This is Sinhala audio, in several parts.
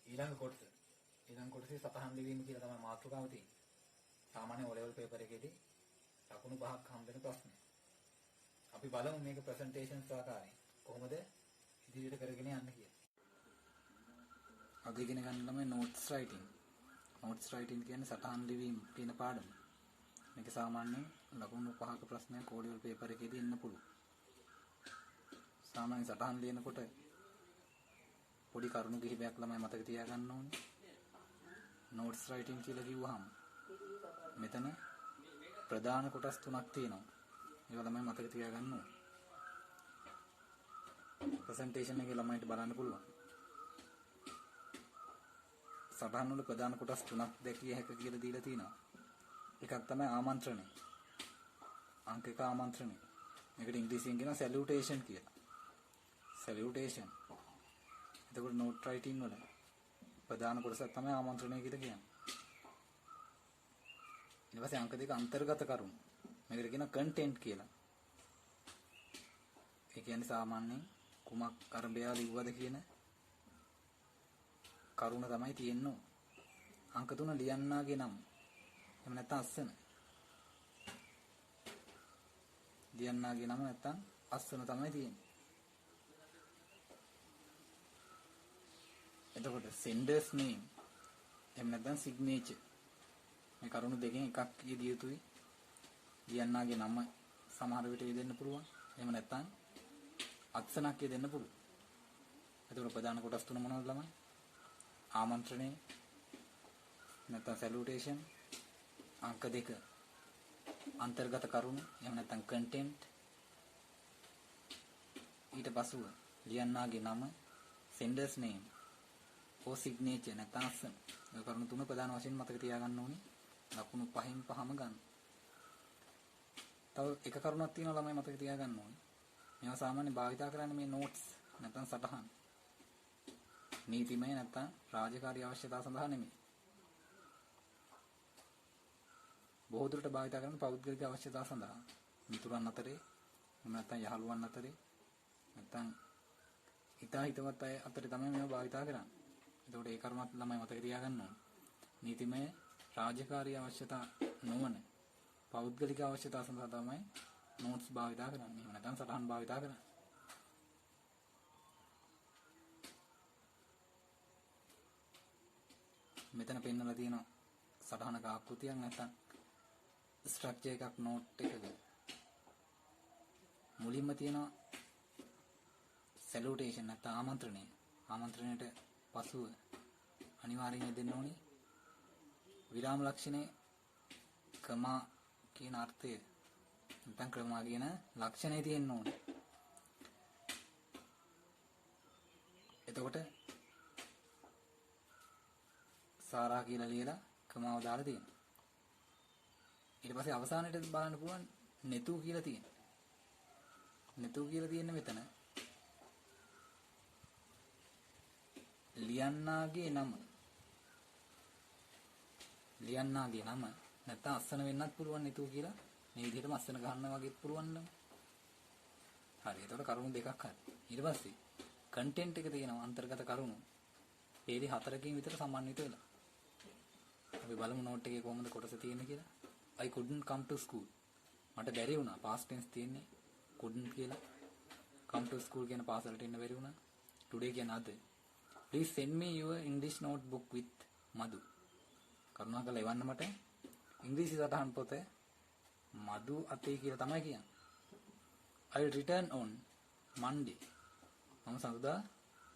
ඊළඟ කොටසේ සතහන් ලිවීම කියලා තමයි මාතෘකාව තියෙන්නේ. සාමාන්‍ය O level paper එකේදී ලකුණු 5ක් හම්බ වෙන ප්‍රශ්නය. අපි බලමු මේක ප්‍රසන්ටේෂන්ස් ආකාරයෙන් කොහොමද ඉදිරියට කරගෙන යන්න කියලා. අද ඉගෙන ගන්න ළමයි notes writing. notes writing කියන්නේ සටහන් ලිවීම කියන පාඩම. මේක සාමාන්‍යයෙන් ලකුණු 5ක ප්‍රශ්නයක් O level paper එකේදී එන්න පුළුවන්. සාමාන්‍ය සටහන් ලියනකොට පොඩි කරුණු කිහිපයක් ළමයි මතක තියාගන්න ඕනේ. notes writing කියලා කිව්වහම මෙතන ප්‍රධාන කොටස් තුනක් තියෙනවා. ඒවා ළමයි මතක තියාගන්න ඕනේ. ප්‍රසන්ටේෂන් එකේ ළමයිට බලන්න පුළුවන්. සටහන් වල ප්‍රධාන කොටස් තුනක් දැකිය හැක කියලා දීලා තිනවා. එකක් තමයි ආමන්ත්‍රණය. අංක 1 ආමන්ත්‍රණය. මේකට ඉංග්‍රීසියෙන් කියනවා salutation කියලා. salutation. එතකොට note writing වල ප්‍රධාන කොටසක් තමයි ආමන්ත්‍රණය කියලා කියන්නේ. ඊට පස්සේ අංක 2 අන්තර්ගත කරුණු. මේකට කියනවා content කියලා. ඒ කියන්නේ සාමාන්‍යයෙන් කුමක් අරබයා ලිව්වද කියන කරුණ තමයි තියෙන්නේ. අංක 3 ලියන්නාගේ නම. එහෙම නැත්නම් අස්සන. ලියන්නාගේ නම නැත්නම් අස්සන තමයි තියෙන්නේ. එතකොට sender's name එහෙම නැත්නම් signature. මේ කරුණු දෙකෙන් එකක් යෙදිය යුතුයි. ලියන්නාගේ නම සමහර විට යෙදෙන්න පුළුවන්. එහෙම නැත්නම් අත්සනක් යෙදෙන්න පුළුවන්. එතකොට ප්‍රධාන කොටස් තුන මොනවද ළමයි? ආමන්ත්‍රණය නැත්නම් salutation, අංක 2 අන්තර්ගත කරුණු එහෙම නැත්නම් content, ඊට පසුව ලියන්නාගේ නම, sender's name, or signature නැත්නම් අස්සන. මේ කරුණු තුන ප්‍රධාන වශයෙන් මතක තියාගන්න ඕනේ. ලකුණු 5න් 5ම ගන්න. තව එක කරුණක් තියෙනවා ළමයි මතක තියාගන්න ඕනේ. මේවා සාමාන්‍යයෙන් භාවිතා කරන්නේ මේ notes නැත්නම් සටහන්. නීතිමය නැත්නම් රාජකාරී අවශ්‍යතාව සඳහා නෙමෙයි. බොහෝ දුරට භාවිත කරන පෞද්ගලික අවශ්‍යතාව සඳහා. මිතුරන් අතරේ නැත්නම් යහළුවන් අතරේ නැත්නම් හිතවත් අය අතරේ තමයි මේවා භාවිත කරන්නේ. එතකොට ඒ කරුණත් ළමයි මතක තියාගන්න ඕනේ. නීතිමය රාජකාරී අවශ්‍යතා නොවන පෞද්ගලික අවශ්‍යතාව සඳහා තමයි notes භාවිත කරන්නේ. එහෙම නැත්නම් සටහන් භාවිත කරන්නේ. මෙතන පෙන්වලා තියෙන සටහනක ආකෘතියක් නැත්නම් ස්ට්‍රක්චර් එකක් note එකක. මුලින්ම තියෙනවා salutation නැත්නම් ආමන්ත්‍රණය. ආමන්ත්‍රණයට පසුව අනිවාර්යයෙන් දෙන්න ඕනි විරාම ලක්ෂණේ කමා කියන අර්ථය නැත්නම් ක්‍රමා කියන ලක්ෂණය තියෙන්න ඕනේ. එතකොට සාරා කියලා ලියලා කමාව දාලා තියෙනවා. ඊට පස්සේ අවසානයේට බලන්න පුළුවන් netu කියලා තියෙනවා. netu කියලා තියෙන්නේ මෙතන ලියන්නාගේ නම. ලියන්නාගේ නම නැත්නම් අස්සන වෙන්නත් පුළුවන් netu කියලා. මේ විදිහටම අස්සන ගන්නවා වගේත් පුළුවන් නම්. හරි. එතකොට කරුණු දෙකක් හරි. ඊට පස්සේ content එක තියෙනවා අන්තර්ගත කරුණු. පේලි 4කින් විතර සමන්විත වෙලා. අපි බලමු note එකේ කොහොමද කොටස තියෙන්නේ කියලා. I couldn't come to school. මට බැරි වුණා. past tense තියෙන්නේ couldn't කියලා. come to school කියන පාසලට එන්න බැරි වුණා. today කියන අද. Please send me your English notebook with Madhu. කරුණාකරලා එවන්න මට ඉංග්‍රීසි සටහන් පොත මදු අතේ කියලා තමයි කියන්නේ. I will return on Monday. මම සඳුදා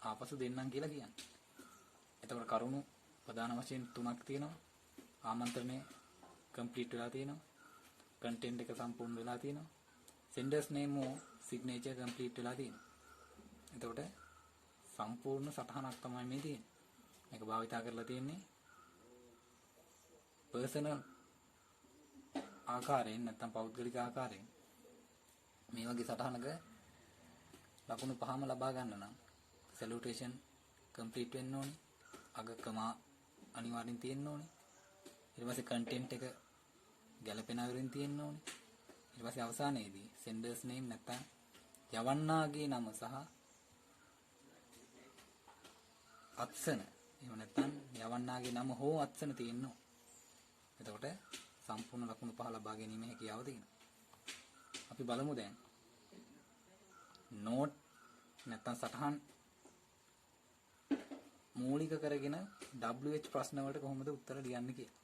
ආපසු දෙන්නම් කියලා කියන්නේ. එතකොට කරුණු ප්‍රධාන වශයෙන් 3ක් තියෙනවා. ආමන්ත්‍රණය complete වෙලා තියෙනවා. content එක සම්පූර්ණ වෙලා තියෙනවා. sender's name or signature complete වෙලා තියෙනවා. එතකොට සම්පූර්ණ සටහනක් තමයි මේ තියෙන්නේ. මේක භාවිතා කරලා තියෙන්නේ personal ආකාරයෙන් නැත්නම් පෞද්ගලික ආකාරයෙන් මේ වගේ සටහනක ලකුණු 5ම ලබා ගන්න නම් salutation complete වෙන්න ඕනේ. අග කමා අනිවාර්යෙන් තියෙන්න ඕනේ. ඊට පස්සේ content එක ගැළපෙන අයුරින් තියෙන්න ඕනේ. ඊට පස්සේ අවසානයේදී sender's name නැත්නම් යවන්නාගේ නම සහ අත්සන එහෙම නැත්නම් යවන්නාගේ නම හෝ අත්සන තියෙන්න. එතකොට සම්පූර්ණ ලකුණු 5 ලබා ගැනීම හැකියාව තියෙනවා. අපි බලමු දැන් නෝට් නැත්නම් සටහන් මූලික කරගෙන WH ප්‍රශ්න වලට කොහොමද උත්තර ලියන්නේ කියලා.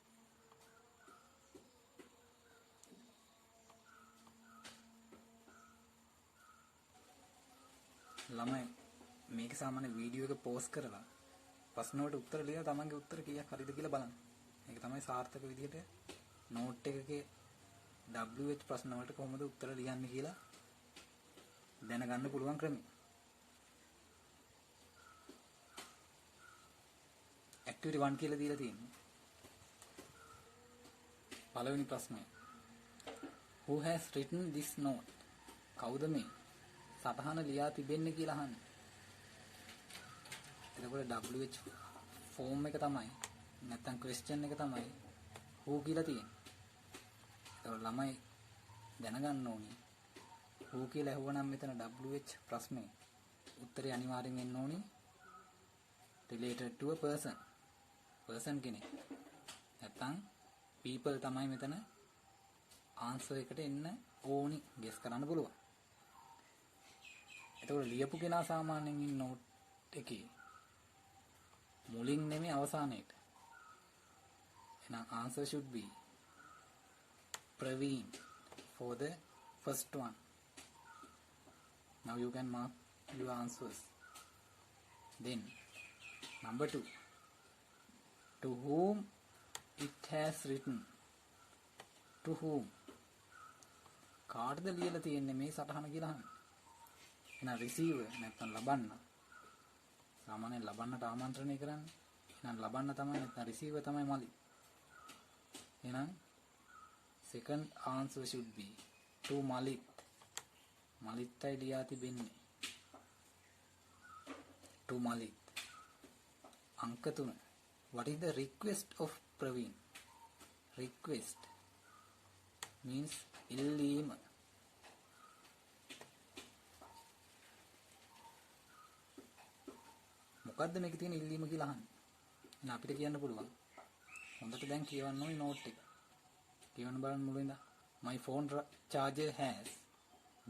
ළමයි මේක සාමාන්‍ය වීඩියෝ එක පෝස්ට් කරලා ප්‍රශ්න වලට උත්තර ලියලා තමන්ගේ උත්තර කීයක් හරිද කියලා බලන්න. මේක තමයි සාර්ථක විදිහට නෝට් එකකේ WH ප්‍රශ්න වලට කොහොමද උත්තර ලියන්නේ කියලා දැනගන්න පුළුවන් ක්‍රමය. ඇක්ටිවිටි 1 කියලා දීලා තියෙනවා. පළවෙනි ප්‍රශ්නය. Who has written this note? කවුද මේ සටහන ලියා තිබෙන්නේ කියලා අහන්නේ. එතකොට WH ෆෝම් එක තමයි නැත්නම් ක්වෙස්චන් එක තමයි who කියලා තියෙන්නේ. ඒතකොට ළමයි දැනගන්න ඕනේ who කියලා ඇහුවනම් මෙතන WH ප්‍රශ්නේ උත්තරේ අනිවාර්යෙන් එන්න ඕනේ related to a person. person කෙනෙක්. නැත්නම් people තමයි මෙතන answer එකට එන්න ඕනි guess කරන්න පුළුවන්. එතකොට ලියපු කෙනා සාමාන්‍යයෙන් ඉන්න නෝට් එකේ මුලින් නෙමෙයි අවසානයේට. එහෙනම් answer should be Praveen for the first one. Now you can mark your answers. Then number 2. To whom it has written. To whom. කාටද ලියලා තියෙන්නේ මේ සටහන කියලා අහන්නේ. එහෙනම් receiver නැත්නම් ලබන්න. සාමාන්‍යයෙන් ලබන්නට ආමන්ත්‍රණය කරන්නේ. එහෙනම් ලබන්න තමයි නැත්නම් receiver තමයි මලි. එහෙනම් second answer should be to Malit. මලිත්යි ලියා තිබෙන්නේ. to Malit. අංක 3. What is the request of Praveen? Request means ඉල්ලීම. මොකද්ද මේකේ තියෙන ඉල්ලීම කියලා අහන්නේ. එහෙනම් අපිට කියන්න පුළුවන්. හොඳට දැන් කියවන්න ඕනේ නෝට් එක. කියවන්න බලන්න මුලින්ද. My phone charger has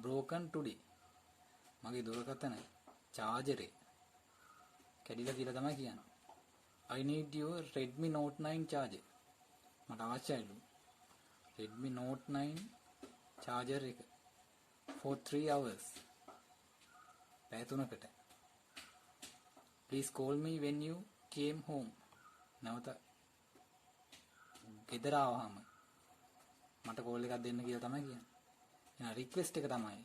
broken today. මගේ දුරකථන charger එක කැඩිලා කියලා තමයි කියන්නේ. I need your Redmi Note 9 charger. මට අවශ්‍යයිලු Redmi Note 9 charger එක for 3 hours. පැය 3කට. Please call me when you came home. නැවත ගෙදර ආවම මට කෝල් එකක් දෙන්න කියලා තමයි කියන්නේ. එහෙනම් රික්වෙස්ට් එක තමයි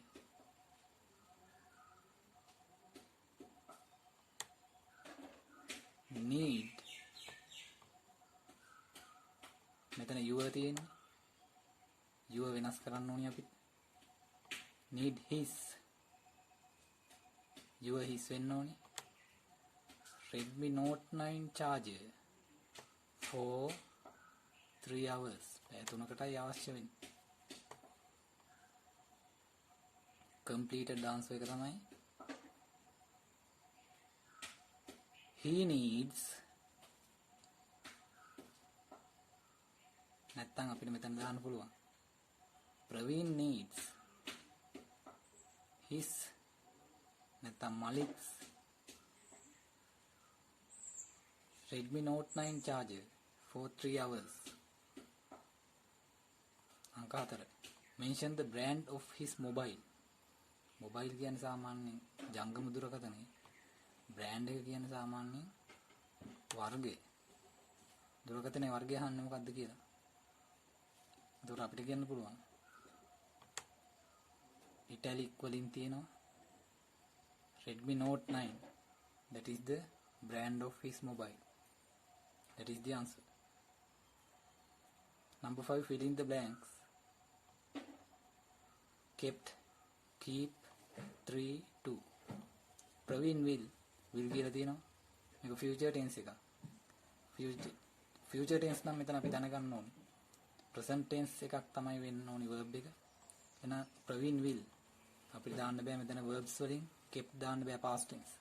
need. මෙතන your තියෙන්නේ. your වෙනස් කරන්න ඕනේ අපි. need his. your his වෙන්න ඕනේ. Redmi Note 9 charger for 3 hours. පැය 3කටයි අවශ්‍ය වෙන්නේ. completed answer එක තමයි he needs. නැත්තම් අපිට මෙතන දාන්න පුළුවන් Praveen needs his නැත්තම් Malik's Redmi Note 9 charger for 3 hours. අංක 4. Mention the brand of his mobile. Mobile කියන්නේ සාමාන්‍යයෙන් ජංගම දුරකථනයේ. බ්‍රෑන්ඩ් එක කියන්නේ සාමාන්‍යයෙන් වර්ගය. දුරකථනයේ වර්ගය අහන්නේ මොකක්ද කියලා. ඒක අපිට කියන්න පුළුවන්. ඉටැලික් වලින් තියෙනවා Redmi Note 9. That is the brand of his mobile. That is the answer. Number 5. Fill in the blanks. Kept, keep, 3, 2. Praveen will කියලා තියෙනවා. මේක future tense එක. future tense නම් මෙතන අපි දැනගන්න ඕනේ. present tense එකක් තමයි වෙන්න ඕනේ verb එක. එහෙනම් Praveen will අපිට දාන්න බෑ මෙතන verbs වලින් kept දාන්න බෑ past tense.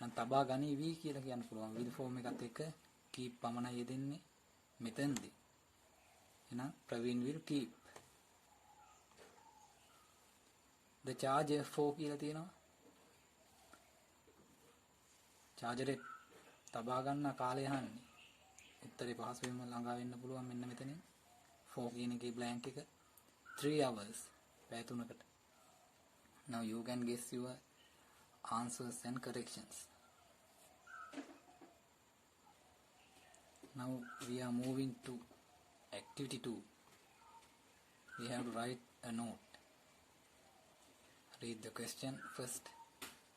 එහෙනම් තබා ගනිවි කියලා කියන්න පුළුවන්. will form එකත් එක්ක keep පමණයි යෙදෙන්නේ මෙතනදී. එහෙනම් Praveen will keep. the charger for කියලා තියෙනවා. charger එක තබා ගන්න කාලය අහන්නේ. උත්තරේ පහසුවෙන්ම ළඟා වෙන්න පුළුවන් මෙන්න මෙතනින්. 4 කියන එකේ blank එක 3 hours පැය 3කට. now you can guess your answers and corrections. Now we are moving to activity 2. We have to write a note. Read the question first.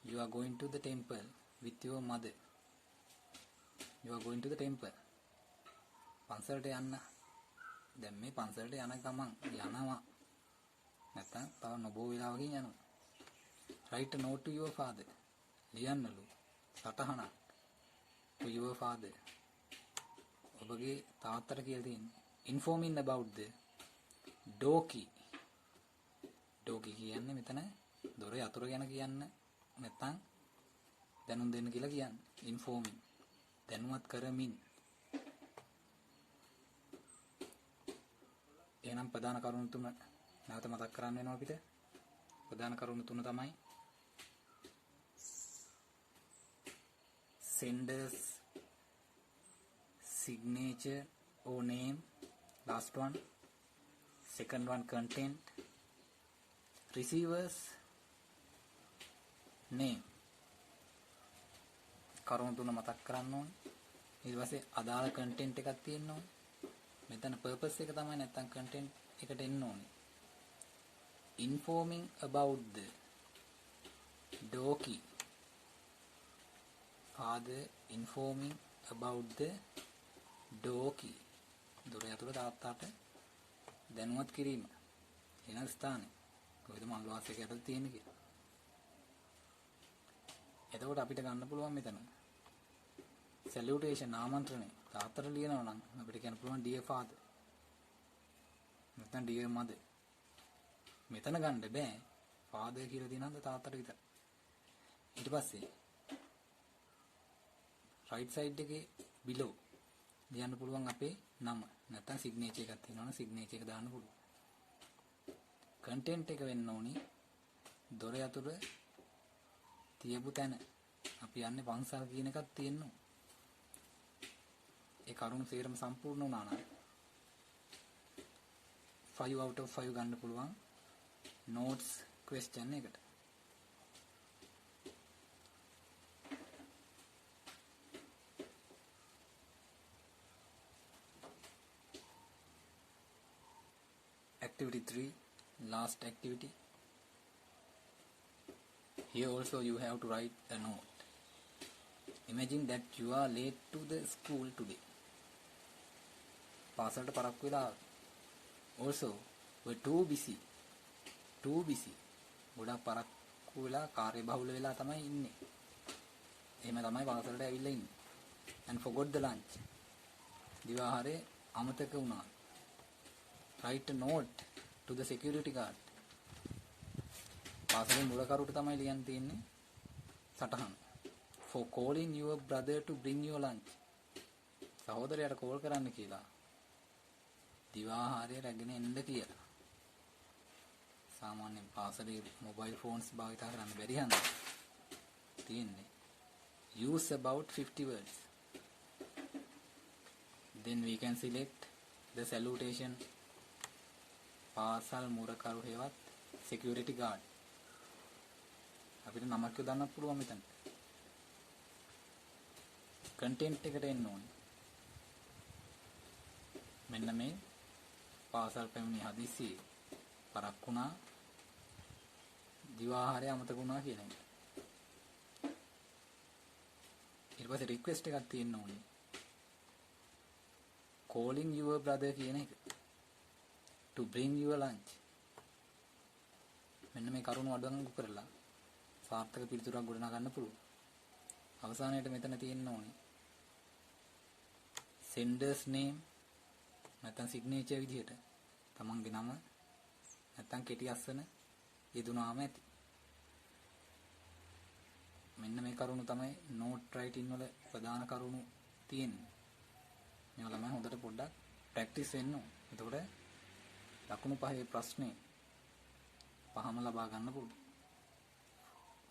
You are going to the temple with your mother. You are going to the temple. පන්සලට යන්න. දැන් මේ පන්සලට යන ගමන් යනවා. නැත්නම් තව නොබෝ වෙලාවකින් යනවා. Write a note to your father. ලියන්නලු. සටහනක්. To your father. ඔබගේ තාත්තට කියලා තියෙන්නේ. Informing about the door key. door key කියන්නේ මෙතන දොරේ අතුර ගැන කියන්න නැත්නම් දැනුම් දෙන්න කියලා කියන්නේ. Informing. දැනුවත් කරමින්. එහෙනම් ප්‍රධාන කරුණු තුන නැවත මතක් කරන්න වෙනවා අපිට. ප්‍රධාන කරුණු තුන තමයි senders signature or name, last one. Second one content, receivers name. කරුණු තුන මතක් කරන්න ඕනේ. ඊට පස්සේ අදාළ content එකක් තියෙන්න ඕනේ. මෙතන purpose එක තමයි නැත්තම් content එකට එන්න ඕනේ. Informing about the door key. Father informing about the door key. දොර ඇතුළේ තාත්තාට දැනුවත් කිරීම. එන ස්ථානේ. කොහෙද මංගල වාසියක ඇතුළේ තියෙන්නේ කියලා. එතකොට අපිට ගන්න පුළුවන් මෙතන. salutation ආමන්ත්‍රණය. තාත්තට ලියනවා නම් අපිට කියන්න පුළුවන් dear father. නැත්නම් dear mother. මෙතන ගන්න බෑ. father කියලා දිනනද තාත්තට විතර. ඊට පස්සේ right side එකේ below ලියන්න පුළුවන් අපේ නම. නැත්නම් signature එකක් තියෙනවනේ signature එක දාන්න පුළුවන්. content එක වෙන්න ඕනි දොර යතුරු තියපු තැන. අපි යන්නේ පන්සල් කියන එකක් තියෙනවා. ඒ කරුණු සේරම සම්පූර්ණ වුණා නම් 5 out of 5 ගන්න පුළුවන් notes question එකට. Activity 3, last activity. Here also you have to write a note. Imagine that you are late to the school today. පාසලට පරක්කු වෙලා. Also we're too busy. ගොඩක් පරක්කු වෙලා කාර්ය බහුල වෙලා තමයි ඉන්නේ. එහෙම තමයි පාසලට ඇවිල්ලා ඉන්නේ. And forgot the lunch. දිවාහාරේ අමතක වුණා. Write a note to the security guard. පාසලේ මුලකරුට තමයි ලියන්න තියෙන්නේ සටහන. For calling your brother to bring your lunch. සහෝදරයාට කෝල් කරන්න කියලා. දිවාහාරය රැගෙන එන්න කියලා. සාමාන්‍යයෙන් පාසලේ mobile phones භාවිත කරන්න බැරි හන්ද තියෙන්නේ. Use about 50 words. Then we can select the salutation. පාසල් මුරකරු හේවත් security guard. අපිට නමක් යොදන්නත් පුළුවන් මෙතන. content එකට එන්න ඕනේ. මෙන්න මේ පාසල් පැමිණි හදිසියේ පරක්කුණා දිවාහාරය අමතක වුණා කියන එක. ඊට පස්සේ request එකක් තියෙන්න ඕනේ. calling your brother කියන එක. to bring your lunch. මෙන්න මේ කරුණු අඩංගු කරලා සාර්ථක පිළිතුරක් ගොඩනගා ගන්න පුළුවන්. අවසානයේට මෙතන තියෙන්න ඕනේ senders name නැත්නම් signature විදිහට තමන්ගේ නම නැත්නම් කෙටි අස්සන යෙදුනාම ඇති. මෙන්න මේ කරුණු තමයි නෝට් රයිටින් වල ප්‍රධාන කරුණු තියෙන්නේ. මේ ළමයි හොඳට පොඩ්ඩක් ප්‍රැක්ටිස් වෙන්න ඕන. එතකොට ලකුණු පහේ ප්‍රශ්නේ පහම ලබා ගන්න පුළුවන්.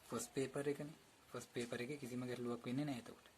ෆස්ට් පේපර් එකනේ. ෆස්ට් පේපර් එකේ කිසිම ගැටලුවක් වෙන්නේ නැහැ එතකොට.